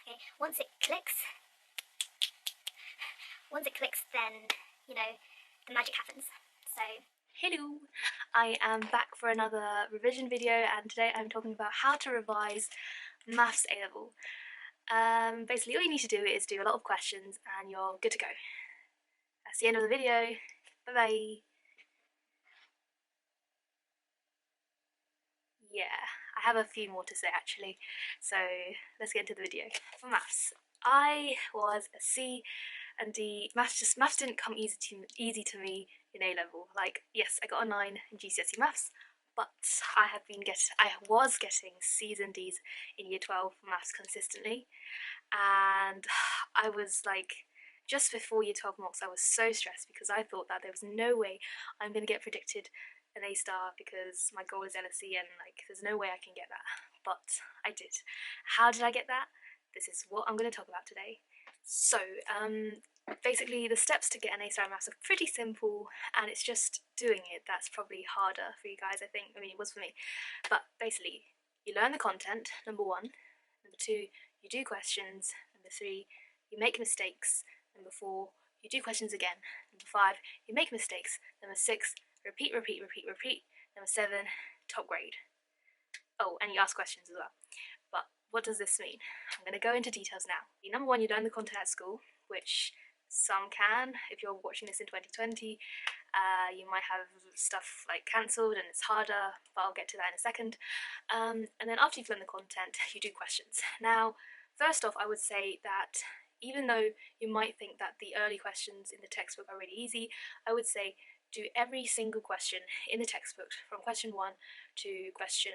Okay, once it clicks, then, you know, the magic happens. So, hello! I am back for another revision video, and today I'm talking about how to revise Maths A-Level. Basically all you need to do is do a lot of questions and you're good to go. That's the end of the video. Bye bye. Yeah, I have a few more to say actually, so let's get into the video. For Maths, I was a C and D. Maths didn't come easy to me in A-Level. Like, yes, I got a 9 in GCSE Maths, but I was getting C's and D's in Year 12 for Maths consistently, and I was like, just before Year 12 mocks, I was so stressed because I thought that there was no way I'm going to get predicted an A star because my goal is LSE and like there's no way I can get that, but I did. How did I get that? This is what I'm going to talk about today. So basically the steps to get an A star in Maths are pretty simple, and it's just doing it that's probably harder for you guys, I think. I mean, it was for me, but basically you learn the content, number 1. Number 2, you do questions. Number 3, you make mistakes. Number 4, you do questions again. Number 5, you make mistakes. Number 6, repeat. Number 7, top grade. Oh, and you ask questions as well. But what does this mean? I'm going to go into details now. Number 1, you learn the content at school, which some can. If you're watching this in 2020, you might have stuff like cancelled and it's harder, but I'll get to that in a second. And then after you've learned the content, you do questions. Now, first off, I would say that even though you might think that the early questions in the textbook are really easy, I would say do every single question in the textbook from question 1 to question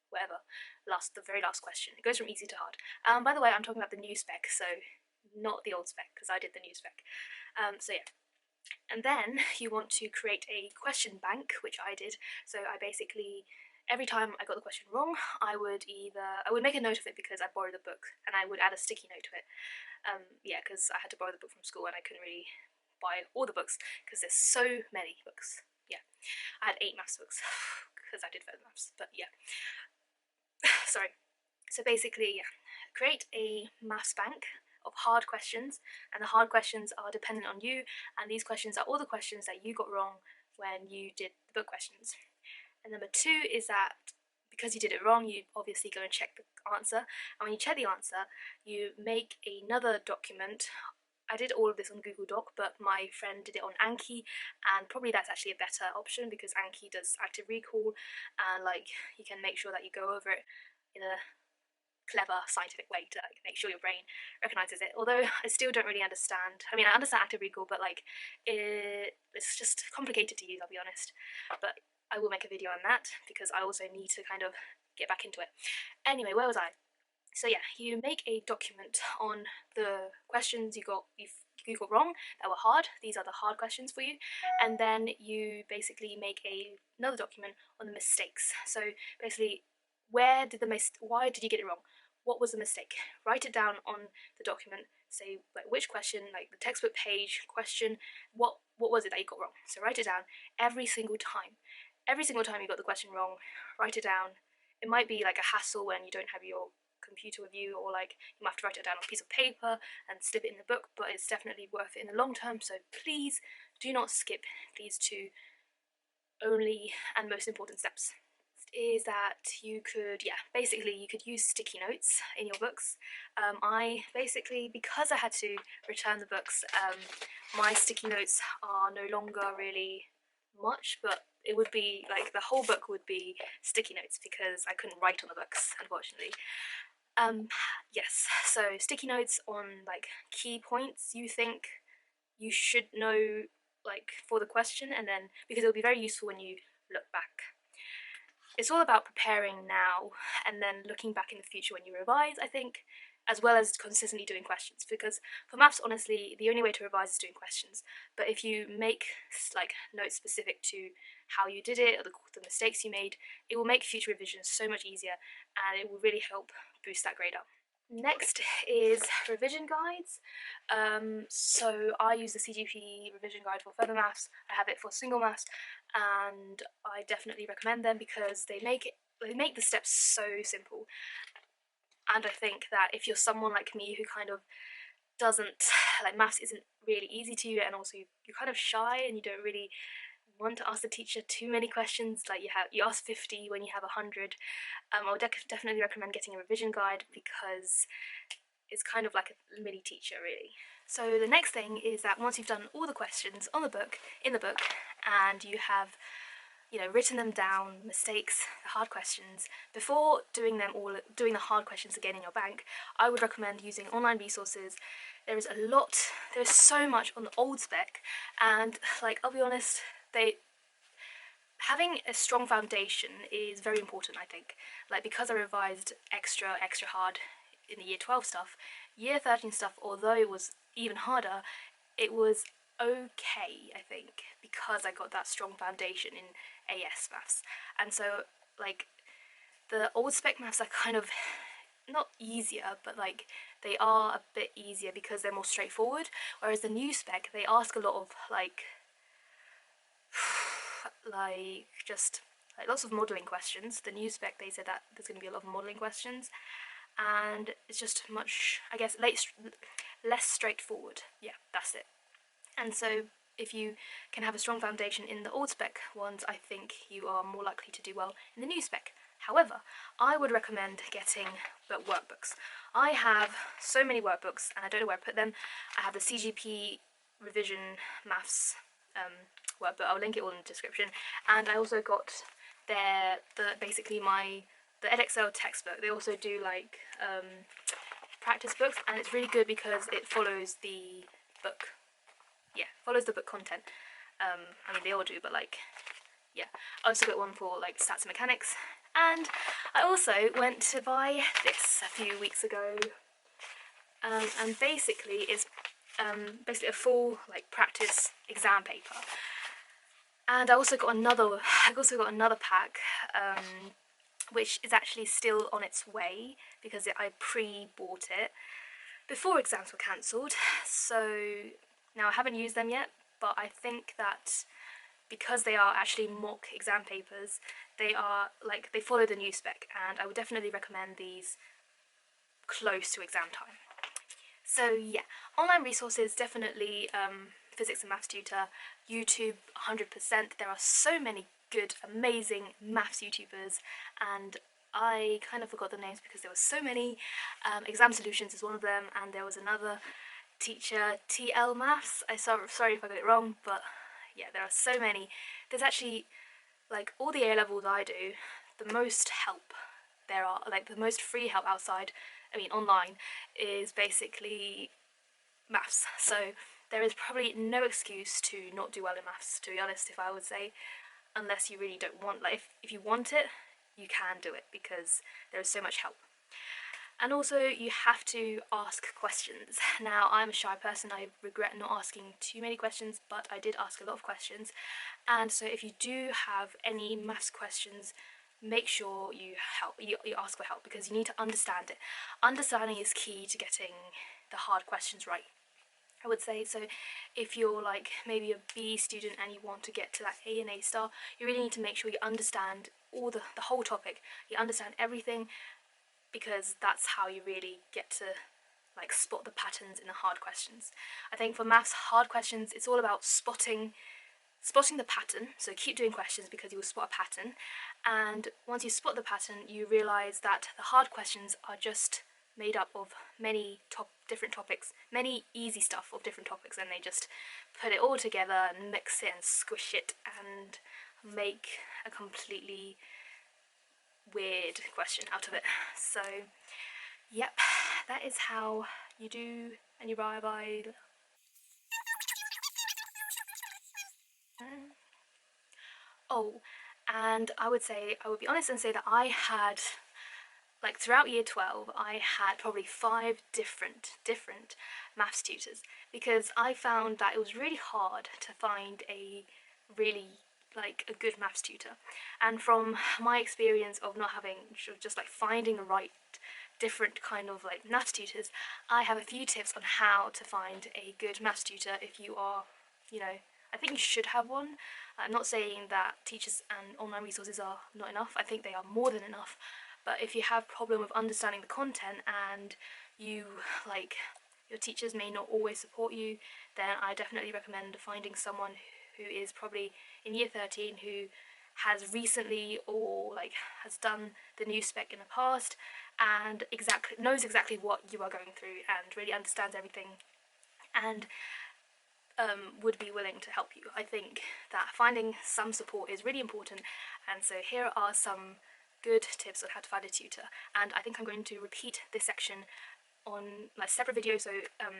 whatever, the very last question. It goes from easy to hard. By the way, I'm talking about the new spec, so not the old spec, because I did the new spec. So yeah. And then you want to create a question bank, which I did. So I basically, every time I got the question wrong, I would make a note of it because I borrowed the book, and I would add a sticky note to it. Yeah, because I had to borrow the book from school and I couldn't really buy all the books because there's so many books. Yeah, I had 8 maths books because I did further maths, but yeah. Sorry. So basically, yeah, create a maths bank of hard questions, and the hard questions are dependent on you, and these questions are all the questions that you got wrong when you did the book questions. And number 2 is that because you did it wrong, you obviously go and check the answer, and when you check the answer, you make another document. I did all of this on Google Doc, but my friend did it on Anki, and probably that's actually a better option because Anki does active recall, and like you can make sure that you go over it in a clever scientific way to like make sure your brain recognizes it. Although I still don't really understand. I mean, I understand active recall, but like it's just complicated to use, I'll be honest. But I will make a video on that because I also need to kind of get back into it. Anyway, where was I? So yeah, you make a document on the questions you got wrong that were hard. These are the hard questions for you, and then you basically make another document on the mistakes. So basically, why did you get it wrong? What was the mistake? Write it down on the document. Say like which question, like the textbook page question. What was it that you got wrong? So write it down every single time. Every single time you got the question wrong, write it down. It might be like a hassle when you don't have your computer with you, or like you might have to write it down on a piece of paper and slip it in the book, but it's definitely worth it in the long term. So please do not skip these 2 only and most important steps. Is that you could use sticky notes in your books. I basically, because I had to return the books, my sticky notes are no longer really much, but it would be like the whole book would be sticky notes because I couldn't write on the books, unfortunately. Yes, so sticky notes on like key points you think you should know like for the question, and then because it'll be very useful when you look back. It's all about preparing now and then looking back in the future when you revise, I think, as well as consistently doing questions, because for maths, honestly, the only way to revise is doing questions. But if you make like notes specific to how you did it or the mistakes you made, it will make future revisions so much easier, and it will really help boost that grade up. Next is revision guides. So I use the CGP revision guide for further maths. I have it for single maths, and I definitely recommend them because they make the steps so simple. And I think that if you're someone like me who kind of doesn't, like, maths isn't really easy to you, and also you're kind of shy and you don't really want to ask the teacher too many questions, like you ask 50 when you have 100, I would definitely recommend getting a revision guide, because it's kind of like a mini teacher, really. So the next thing is that once you've done all the questions on the book, in the book, and you have, you know, written them down, mistakes, the hard questions, before doing the hard questions again in your bank, I would recommend using online resources. There is so much on the old spec, and, like, I'll be honest, having a strong foundation is very important, I think. Like, because I revised extra hard in the year 12 stuff, year 13 stuff, although it was even harder, it was okay, I think, because I got that strong foundation in AS maths. And so, like, the old spec maths are kind of not easier, but, like, they are a bit easier because they're more straightforward, whereas the new spec, they ask a lot of, like just like lots of modelling questions. The new spec, they said that there's going to be a lot of modelling questions, and it's just much, I guess, less straightforward. Yeah, that's it. And so if you can have a strong foundation in the old spec ones, I think you are more likely to do well in the new spec. However, I would recommend getting workbooks. I have so many workbooks and I don't know where to put them. I have the CGP revision maths workbook. I'll link it all in the description. And I also got the Edexcel textbook. They also do, like, practice books, and it's really good because it follows the book. Yeah, follows the book content. I mean, they all do, but, like, yeah. I also got one for, like, stats and mechanics. And I also went to buy this a few weeks ago. And basically it's basically a full, like, practice exam paper. And I also got another pack, which is actually still on its way because I pre-bought it before exams were cancelled. So now I haven't used them yet, but I think that because they are actually mock exam papers, they follow the new spec, and I would definitely recommend these close to exam time. So yeah, online resources, definitely physics and maths tutor, YouTube 100%. There are so many good, amazing maths YouTubers, and I kind of forgot the names because there were so many. Exam Solutions is one of them, and there was another teacher, TL Maths. Sorry if I got it wrong, but yeah, there are so many. There's actually, like, all the A-levels I do, the most help there are, like, the most free help online, is basically maths. So there is probably no excuse to not do well in maths, to be honest, if I would say, unless you really don't want, like, if you want it, you can do it because there is so much help. And also, you have to ask questions. Now, I'm a shy person, I regret not asking too many questions, but I did ask a lot of questions. And so if you do have any maths questions, make sure you ask for help, because you need to understand it. Understanding is key to getting the hard questions right, I would say. So if you're, like, maybe a B student and you want to get to that A and A star, you really need to make sure you understand all the whole topic. You understand everything, because that's how you really get to, like, spot the patterns in the hard questions. I think for maths hard questions, it's all about spotting the pattern. So keep doing questions because you will spot a pattern, and once you spot the pattern, you realise that the hard questions are just made up of many different topics, many easy stuff of different topics, and they just put it all together and mix it and squish it and make a completely weird question out of it. So yep, that is how you do and you by. Oh, and I would be honest and say that I had, like, throughout year 12, I had probably 5 different maths tutors, because I found that it was really hard to find a really, like, a good maths tutor. And from my experience of not having, just, like, finding the right different kind of, like, maths tutors, I have a few tips on how to find a good maths tutor if you are, you know, I think you should have one. I'm not saying that teachers and online resources are not enough. I think they are more than enough. But if you have problem with understanding the content and you like your teachers may not always support you, then I definitely recommend finding someone who is probably in year 13 who has recently or like has done the new spec in the past and knows exactly what you are going through and really understands everything and would be willing to help you. I think that finding some support is really important, and so here are some good tips on how to find a tutor. And I think I'm going to repeat this section on like separate videos, so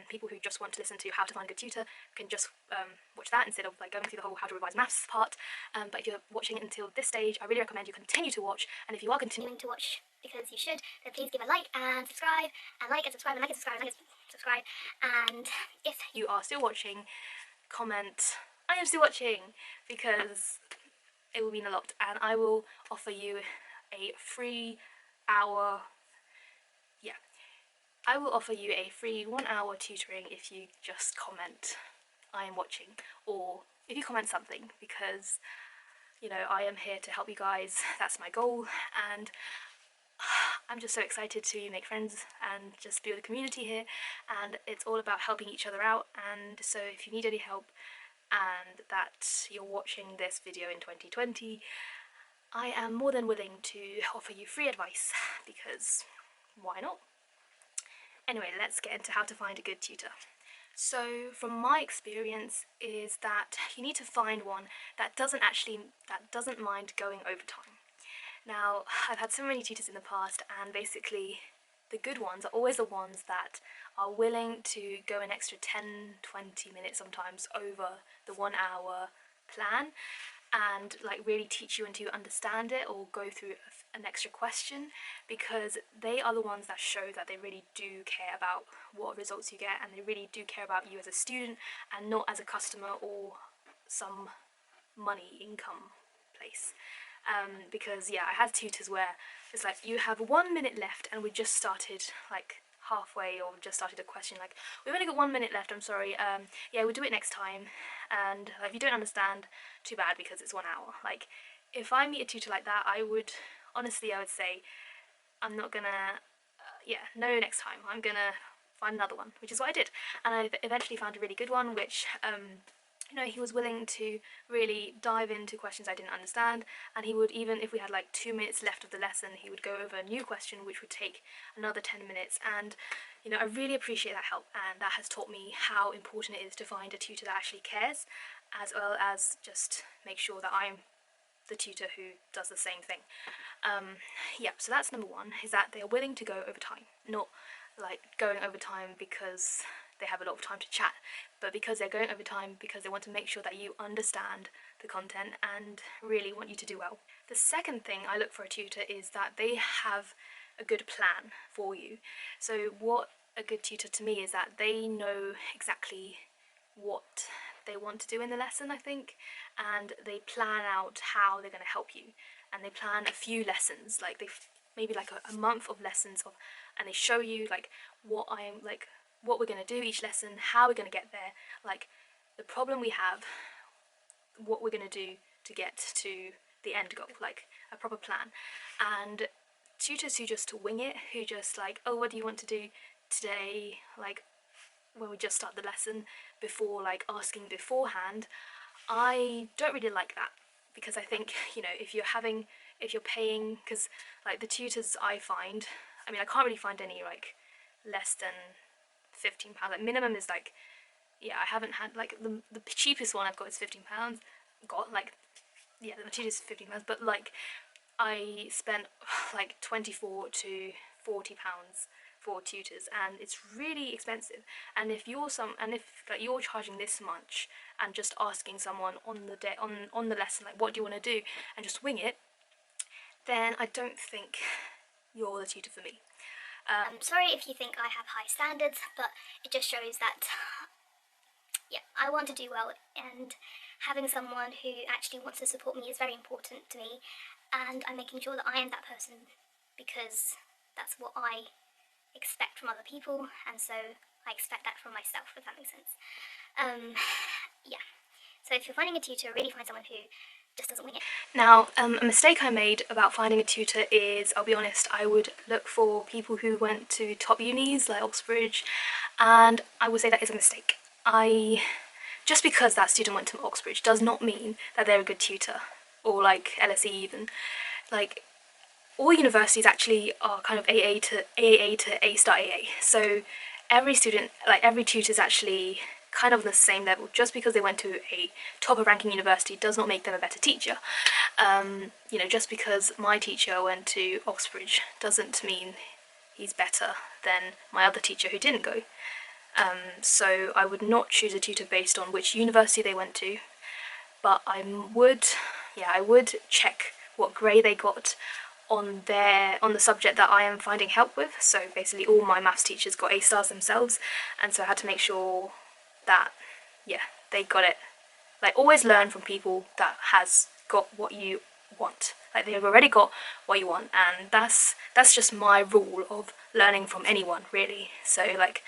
people who just want to listen to how to find a good tutor can just watch that instead of like going through the whole how to revise maths part. But if you're watching until this stage, I really recommend you continue to watch, and if you are continuing to watch because you should, then please give a like and subscribe, and like and subscribe, and like and subscribe, and like and subscribe. And if you are still watching, comment I am still watching, because it will mean a lot, and I will offer you a free hour, I will offer you a free 1 hour tutoring if you just comment I am watching, or if you comment something, because you know I am here to help you guys. That's my goal, and I'm just so excited to make friends and just build a community here, and it's all about helping each other out. And so if you need any help and that you're watching this video in 2020, I am more than willing to offer you free advice, because why not? Anyway, let's get into how to find a good tutor. So from my experience is that you need to find one that doesn't mind going overtime. Now, I've had so many tutors in the past, and basically the good ones are always the ones that are willing to go an extra 10-20 minutes sometimes over the 1 hour plan, and like really teach you until you understand it, or go through an extra question, because they are the ones that show that they really do care about what results you get, and they really do care about you as a student and not as a customer or some money income place. Because yeah, I had tutors where it's like you have 1 minute left and we just started like halfway, or just started a question like, we've only got 1 minute left, I'm sorry, yeah, we'll do it next time, and if you don't understand, too bad, because it's 1 hour. Like, if I meet a tutor like that, I would say, I'm not gonna, yeah, no, next time, I'm gonna find another one, which is what I did, and I eventually found a really good one, which, you know, he was willing to really dive into questions I didn't understand, and he would, even if we had like 2 minutes left of the lesson, he would go over a new question which would take another 10 minutes, and you know, I really appreciate that help, and that has taught me how important it is to find a tutor that actually cares, as well as just make sure that I'm the tutor who does the same thing. Yeah, so that's number one, is that they're willing to go over time, not like going over time because they have a lot of time to chat, but because they're going over time because they want to make sure that you understand the content and really want you to do well. The second thing I look for a tutor is that they have a good plan for you. So what a good tutor to me is that they know exactly what they want to do in the lesson, I think, and they plan out how they're going to help you, and they plan a few lessons, like they maybe like a month of lessons of, and they show you like what we're going to do each lesson, how we're going to get there, like the problem we have, what we're going to do to get to the end goal, like a proper plan. And tutors who just wing it, who just like, oh, what do you want to do today, like when we just start the lesson, before like asking beforehand, I don't really like that, because I think, you know, if you're paying, because like the tutors I find, I mean, I can't really find any like less than £15, like minimum is like, yeah, I haven't had like the cheapest one I've got is £15, got like, yeah, the cheapest is £15, but like I spent like £24 to £40 for tutors, and it's really expensive. And if you're like you're charging this much and just asking someone on the day on the lesson like, what do you want to do, and just wing it, then I don't think you're the tutor for me. Sorry if you think I have high standards, but it just shows that, yeah, I want to do well, and having someone who actually wants to support me is very important to me, and I'm making sure that I am that person, because that's what I expect from other people, and so I expect that from myself, if that makes sense. Yeah, so if you're finding a tutor, really find someone who Now, a mistake I made about finding a tutor is, I'll be honest, I would look for people who went to top unis like Oxbridge, and I would say that is a mistake. Just because that student went to Oxbridge does not mean that they're a good tutor, or like LSE even. Like, all universities actually are kind of AA to A star AA. So every student, like every tutor is actually kind of on the same level. Just because they went to a top ranking university does not make them a better teacher. You know, just because my teacher went to Oxbridge doesn't mean he's better than my other teacher who didn't go. So I would not choose a tutor based on which university they went to, but I would check what grade they got on the subject that I am finding help with. So basically all my maths teachers got A stars themselves, and so I had to make sure that, yeah, they got it. Like, always learn from people that has got what you want. Like, they've already got what you want, and that's just my rule of learning from anyone, really. So like,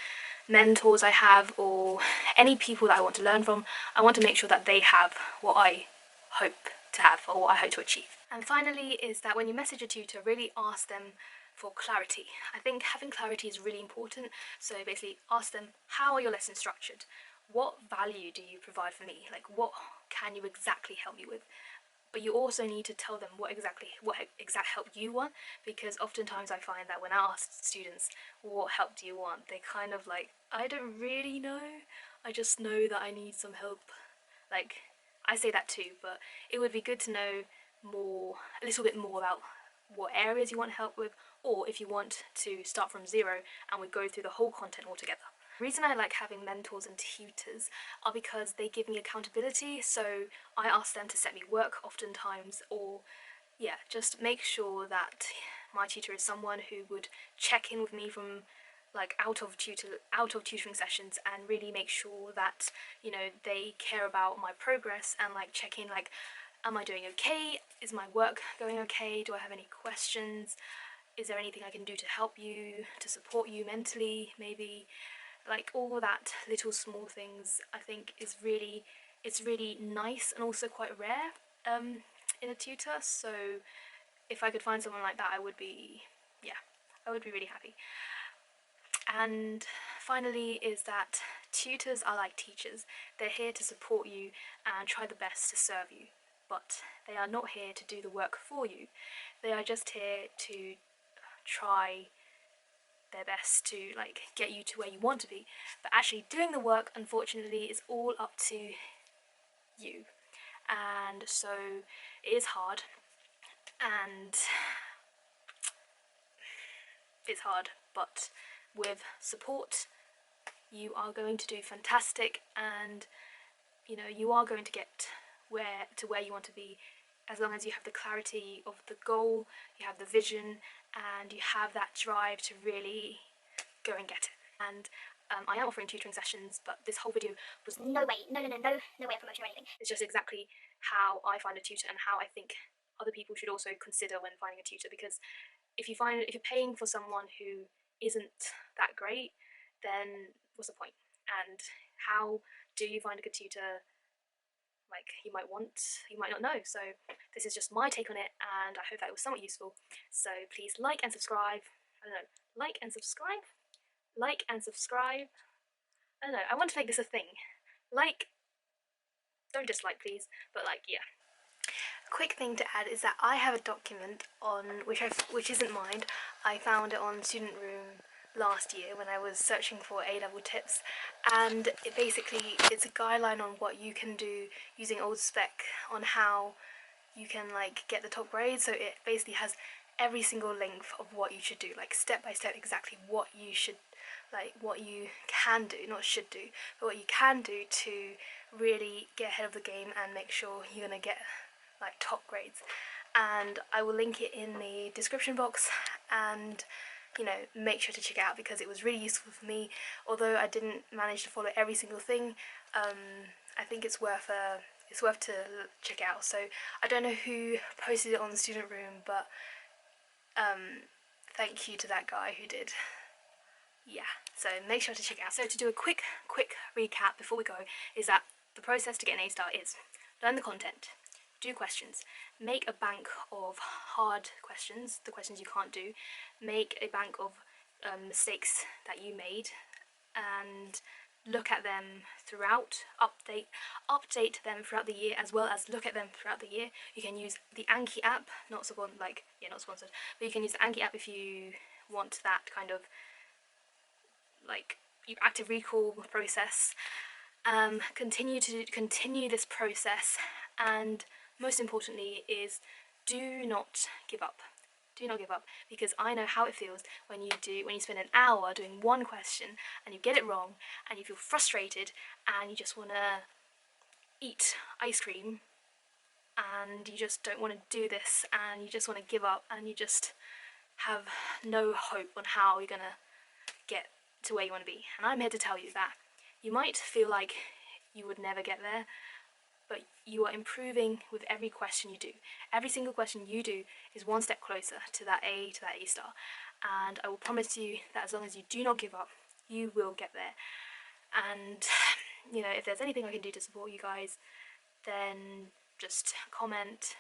mentors I have, or any people that I want to learn from, I want to make sure that they have what I hope to have, or what I hope to achieve. And finally is that when you message a tutor, really ask them for clarity. I think having clarity is really important. So basically ask them, how are your lessons structured? What value do you provide for me? Like, what can you exactly help me with? But you also need to tell them what exact help you want, because oftentimes I find that when I ask students, what help do you want, they kind of like, I don't really know, I just know that I need some help. Like, I say that too, but it would be good to know a little bit more about what areas you want help with, or if you want to start from zero and we go through the whole content altogether. The reason I like having mentors and tutors are because they give me accountability, so I ask them to set me work oftentimes, or yeah, just make sure that my tutor is someone who would check in with me from like out of tutoring sessions, and really make sure that, you know, they care about my progress and like check in, like, am I doing okay? Is my work going okay? Do I have any questions? Is there anything I can do to help you, to support you mentally, maybe? Like, all that little small things, I think it's really nice and also quite rare in a tutor. So if I could find someone like that, I would be really happy. And finally is that tutors are like teachers. They're here to support you and try the best to serve you, but they are not here to do the work for you. They are just here to try their best to like get you to where you want to be, but actually doing the work, unfortunately, is all up to you. And so it is hard, and it's hard, but with support you are going to do fantastic, and you know, you are going to get where you want to be, as long as you have the clarity of the goal, you have the vision, and you have that drive to really go and get it. And I am offering tutoring sessions, but this whole video was no way of promotion or anything. It's just exactly how I find a tutor and how I think other people should also consider when finding a tutor. Because if you're paying for someone who isn't that great, then what's the point? And how do you find a good tutor? Like, you might not know. So this is just my take on it, and I hope that it was somewhat useful. So please like and subscribe. I don't know, like and subscribe. Like and subscribe. I don't know, I want to make this a thing. Like, don't dislike please, but like, yeah. A quick thing to add is that I have a document on which isn't mine. I found it on Student Room last year when I was searching for A-level tips, and it's a guideline on what you can do using old spec on how you can like get the top grade. So it basically has every single length of what you should do, like step by step, exactly what you should, like what you can do, not should do, but what you can do to really get ahead of the game and make sure you're gonna get like top grades. And I will link it in the description box, and you know, make sure to check it out because it was really useful for me. Although I didn't manage to follow every single thing, I think it's worth to check out. So I don't know who posted it on the Student Room, but thank you to that guy who did. Yeah, so make sure to check it out. So to do a quick recap before we go, is that the process to get an A star is learn the content, do questions. Make a bank of hard questions, the questions you can't do. Make a bank of mistakes that you made, and look at them throughout, update them throughout the year, as well as look at them throughout the year. You can use the Anki app, not sponsored, but you can use the Anki app if you want that kind of like active recall process. Continue this process, and most importantly is do not give up. Do not give up, because I know how it feels when you spend an hour doing one question and you get it wrong and you feel frustrated and you just want to eat ice cream and you just don't want to do this and you just want to give up and you just have no hope on how you're going to get to where you want to be. And I'm here to tell you that you might feel like you would never get there, but you are improving with every question you do. Every single question you do is one step closer to that A star. And I will promise you that as long as you do not give up, you will get there. And you know, if there's anything I can do to support you guys, then just comment.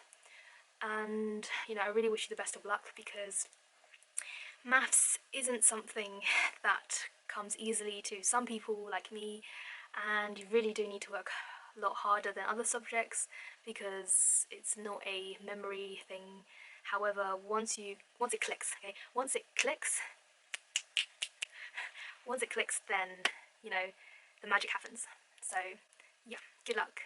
And you know, I really wish you the best of luck, because maths isn't something that comes easily to some people like me, and you really do need to work a lot harder than other subjects because it's not a memory thing. However, once it clicks, then you know the magic happens. So yeah, good luck.